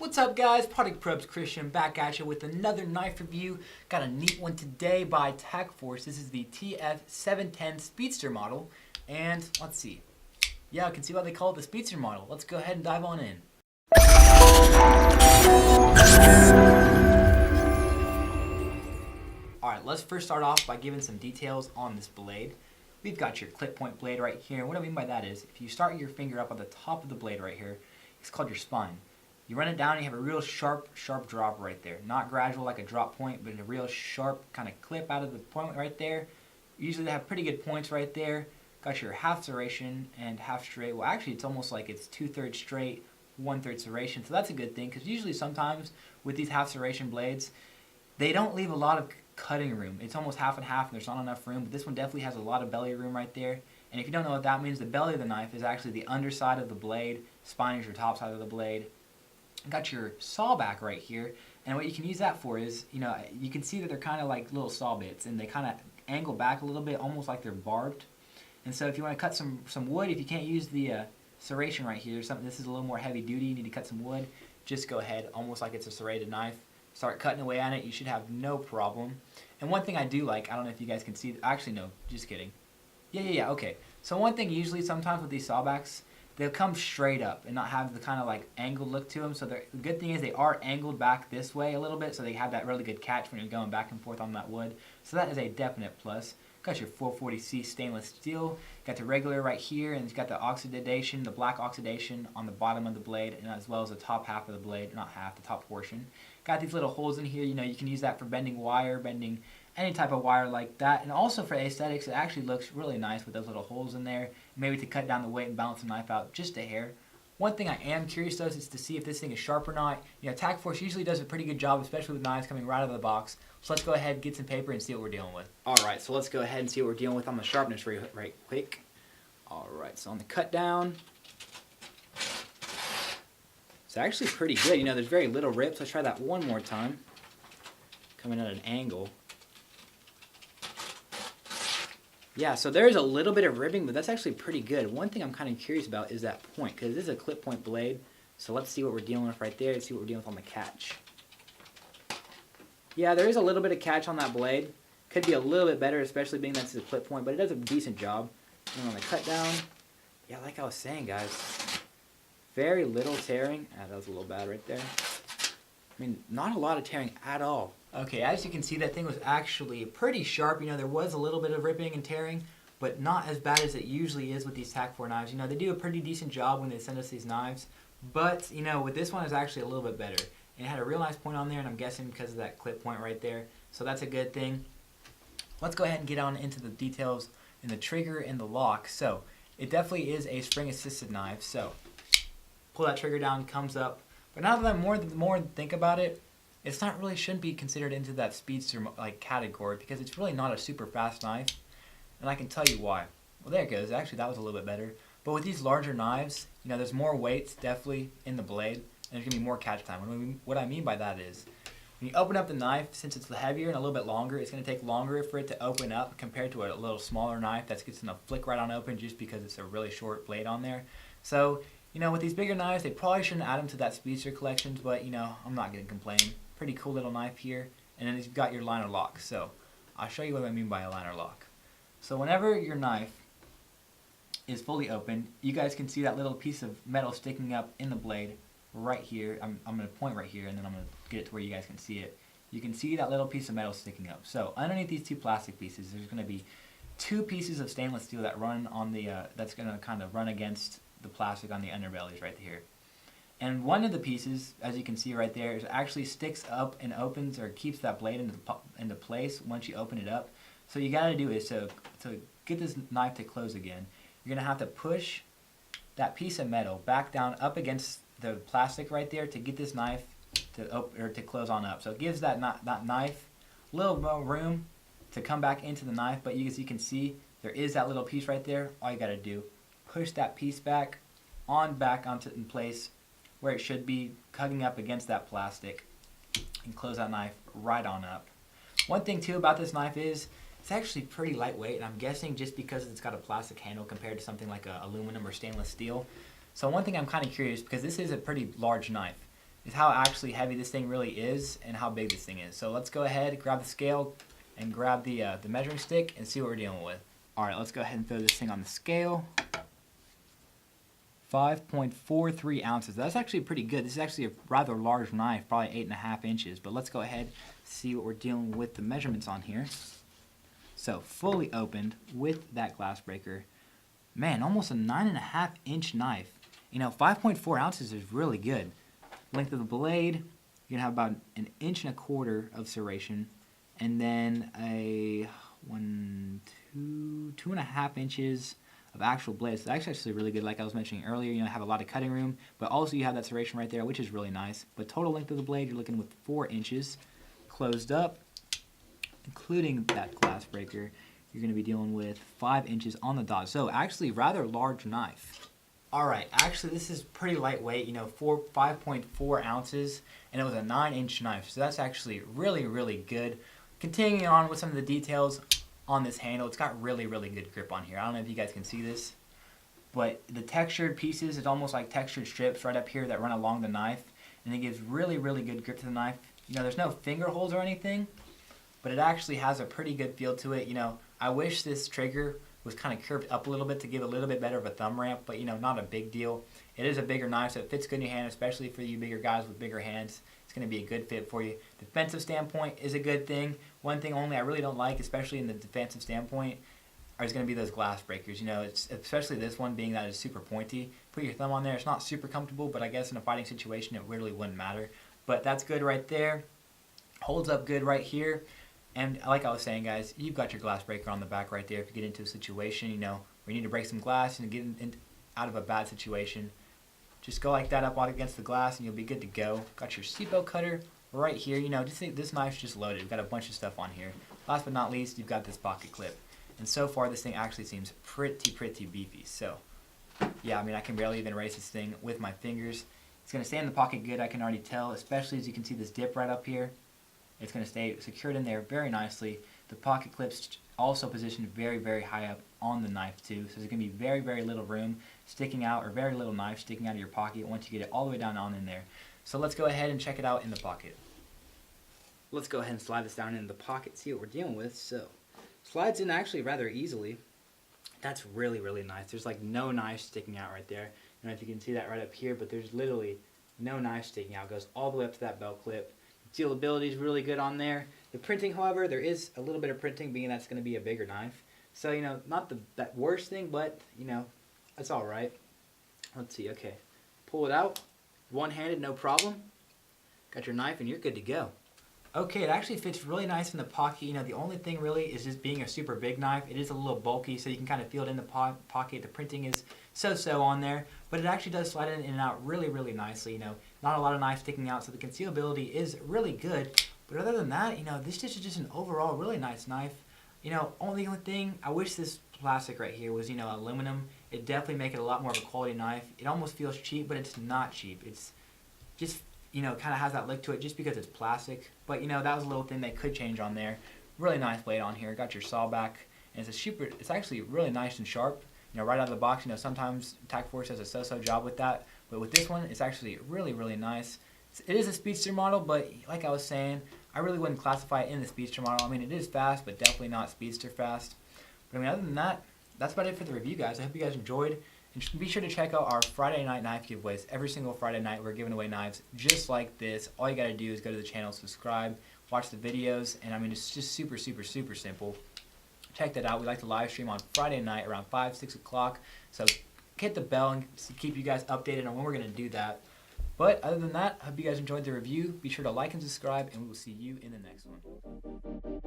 What's up guys, Product Probes Christian back at you with another knife review. Got a neat one today by TAC-FORCE. This is the TF710 Speedster model. And let's see. Yeah, I can see why they call it the Speedster model. Let's go ahead and dive on in. Alright, let's first start off by giving some details on this blade. We've got your clip point blade right here. And what I mean by that is, if you start your finger up on the top of the blade right here, it's called your spine. You run it down and you have a real sharp drop right there. Not gradual like a drop point, but a real sharp kind of clip out of the point right there. Usually they have pretty good points right there. Got your half serration and half straight. Well, actually it's almost like it's 2/3 straight, 1/3 serration. So that's a good thing, because usually sometimes with these half serration blades, they don't leave a lot of cutting room. It's almost half and half and there's not enough room, but this one definitely has a lot of belly room right there. And if you don't know what that means, the belly of the knife is actually the underside of the blade. Spine is your top side of the blade. Got your sawback right here, and what you can use that for is, you can see that they're kind of like little saw bits, and they kind of angle back a little bit, almost like they're barbed. And so if you want to cut some wood, if you can't use the serration right here, this is a little more heavy duty, you need to cut some wood, just go ahead, almost like it's a serrated knife, start cutting away on it, you should have no problem. And one thing I do like, I don't know if you guys can see, actually no, just kidding. Yeah, okay. So one thing usually sometimes with these sawbacks, they'll come straight up and not have the kind of like angled look to them. So the good thing is they are angled back this way a little bit, so they have that really good catch when you're going back and forth on that wood. So that is a definite plus. Got your 440C stainless steel. Got the regular right here, and it's got the oxidation, the black oxidation on the bottom of the blade, and as well as the top half of the blade, not half, the top portion. Got these little holes in here. You can use that for bending wire, bending any type of wire like that, and also for aesthetics, it actually looks really nice with those little holes in there, maybe to cut down the weight and balance the knife out just a hair. One thing I am curious though is to see if this thing is sharp or not. TAC-FORCE usually does a pretty good job, especially with knives coming right out of the box. So let's go ahead and get some paper and see what we're dealing with. Alright, so let's go ahead and see what we're dealing with on the sharpness right quick. Alright, so on the cut down, it's actually pretty good. There's very little rips. Let's try that one more time. Coming at an angle. Yeah, so there's a little bit of ribbing, but that's actually pretty good. One thing I'm kind of curious about is that point, because this is a clip point blade. So let's see what we're dealing with right there. Let's see what we're dealing with on the catch. Yeah, there is a little bit of catch on that blade. Could be a little bit better, especially being that it's a clip point, but it does a decent job. And on the cut down, yeah, like I was saying, guys, very little tearing. That was a little bad right there. Not a lot of tearing at all. Okay, as you can see, that thing was actually pretty sharp. There was a little bit of ripping and tearing, but not as bad as it usually is with these TAC-FORCE knives. They do a pretty decent job when they send us these knives, but, with this one, it's actually a little bit better. And it had a real nice point on there, and I'm guessing because of that clip point right there. So that's a good thing. Let's go ahead and get on into the details in the trigger and the lock. So, it definitely is a spring-assisted knife. So, pull that trigger down, comes up. But now that the more I think about it, it's not really shouldn't be considered into that speedster category, because it's really not a super fast knife, and I can tell you why. Well, there it goes. Actually, that was a little bit better. But with these larger knives, there's more weights definitely in the blade, and there's gonna be more catch time. What I mean by that is, when you open up the knife, since it's heavier and a little bit longer, it's gonna take longer for it to open up compared to a little smaller knife that's gonna flick right on open just because it's a really short blade on there. So, with these bigger knives, they probably shouldn't add them to that speedster collections, but, I'm not going to complain. Pretty cool little knife here. And then you've got your Linerlock. So, I'll show you what I mean by a Linerlock. So, whenever your knife is fully open, you guys can see that little piece of metal sticking up in the blade right here. I'm going to point right here, and then I'm going to get it to where you guys can see it. You can see that little piece of metal sticking up. So, underneath these two plastic pieces, there's going to be two pieces of stainless steel that run on the, that's going to kind of run against the plastic on the underbellies right here. And one of the pieces, as you can see right there, is actually sticks up and opens or keeps that blade into place once you open it up. So you got to do is to get this knife to close again, you're going to have to push that piece of metal back down up against the plastic right there to get this knife to close on up. So it gives that knife a little more room to come back into the knife, but as you can see, there is that little piece right there. All you got to do, push that piece back onto in place where it should be, hugging up against that plastic, and close that knife right on up. One thing too about this knife is it's actually pretty lightweight, and I'm guessing just because it's got a plastic handle compared to something like aluminum or stainless steel. So one thing I'm kind of curious, because this is a pretty large knife, is how actually heavy this thing really is and how big this thing is. So let's go ahead, grab the scale, and grab the measuring stick and see what we're dealing with. Alright, let's go ahead and throw this thing on the scale. 5.43 ounces. That's actually pretty good. This is actually a rather large knife, probably 8.5 inches. But let's go ahead and see what we're dealing with the measurements on here. So fully opened with that glass breaker. Man, almost a 9.5 inch knife. You know, 5.4 ounces is really good. Length of the blade, you're gonna have about 1.25 inches of serration, and then a 2.5 inches of actual blades. So that's actually really good. Like I was mentioning earlier, you know, have a lot of cutting room, but also you have that serration right there, which is really nice. But total length of the blade, you're looking with 4 inches. Closed up, including that glass breaker, you're going to be dealing with 5 inches on the dot. So actually rather large knife. Alright, actually this is pretty lightweight, you know, 5.4 ounces, and it was a 9-inch knife. So that's actually really, really good. Continuing on with some of the details on this handle, it's got really, really good grip on here. I don't know if you guys can see this, but the textured pieces, it's almost like textured strips right up here that run along the knife, and it gives really, really good grip to the knife. You know, there's no finger holes or anything, but it actually has a pretty good feel to it. You know, I wish this trigger was kind of curved up a little bit to give a little bit better of a thumb ramp, but you know, not a big deal. It is a bigger knife, so it fits good in your hand, especially for you bigger guys with bigger hands. It's going to be a good fit for you. Defensive standpoint is a good thing. One thing only I really don't like, especially in the defensive standpoint, is going to be those glass breakers. You know, it's especially this one being that it's super pointy. Put your thumb on there, it's not super comfortable, but I guess in a fighting situation it really wouldn't matter. But that's good right there. Holds up good right here. And like I was saying, guys, you've got your glass breaker on the back right there if you get into a situation, you know, where you need to break some glass and get out of a bad situation. Just go like that up against the glass and you'll be good to go. Got your seatbelt cutter right here. You know, just think this knife's just loaded. We've got a bunch of stuff on here. Last but not least, you've got this pocket clip. And so far, this thing actually seems pretty beefy. So, yeah, I mean, I can barely even raise this thing with my fingers. It's going to stay in the pocket good, I can already tell, especially as you can see this dip right up here. It's going to stay secured in there very nicely. The pocket clip's also positioned very, very high up on the knife too. So there's going to be very, very little room sticking out, or very little knife sticking out of your pocket once you get it all the way down on in there. So let's go ahead and check it out in the pocket. Let's go ahead and slide this down in the pocket, see what we're dealing with. So slides in actually rather easily. That's really, really nice. There's like no knife sticking out right there. I don't know if you can see that right up here, but there's literally no knife sticking out. It goes all the way up to that belt clip. Sealability is really good on there. The printing, however, there is a little bit of printing, being that's going to be a bigger knife. So, you know, not that worst thing, but, you know, that's all right. Let's see, okay. Pull it out. One-handed, no problem. Got your knife, and you're good to go. Okay, it actually fits really nice in the pocket. You know, the only thing really is just being a super big knife. It is a little bulky, so you can kind of feel it in the pocket. The printing is so-so on there, but it actually does slide in and out really, really nicely. You know, not a lot of knife sticking out, so the concealability is really good. But other than that, you know, this is just an overall really nice knife. You know, only thing, I wish this plastic right here was, you know, aluminum. It'd definitely make it a lot more of a quality knife. It almost feels cheap, but it's not cheap. It's just, you know, kind of has that look to it just because it's plastic. But, you know, that was a little thing they could change on there. Really nice blade on here. Got your sawback, and it's actually really nice and sharp. You know, right out of the box, you know, sometimes TAC-FORCE does a so-so job with that. But with this one, it's actually really, really nice. It is a speedster model, but like I was saying, I really wouldn't classify it in the speedster model. I mean, it is fast, but definitely not speedster fast. But I mean, other than that, that's about it for the review, guys. I hope you guys enjoyed. And be sure to check out our Friday night knife giveaways. Every single Friday night, we're giving away knives just like this. All you got to do is go to the channel, subscribe, watch the videos, and I mean, it's just super simple. Check that out. We like to live stream on Friday night around 5, 6 o'clock. So hit the bell and keep you guys updated on when we're going to do that. But other than that, I hope you guys enjoyed the review. Be sure to like and subscribe, and we will see you in the next one.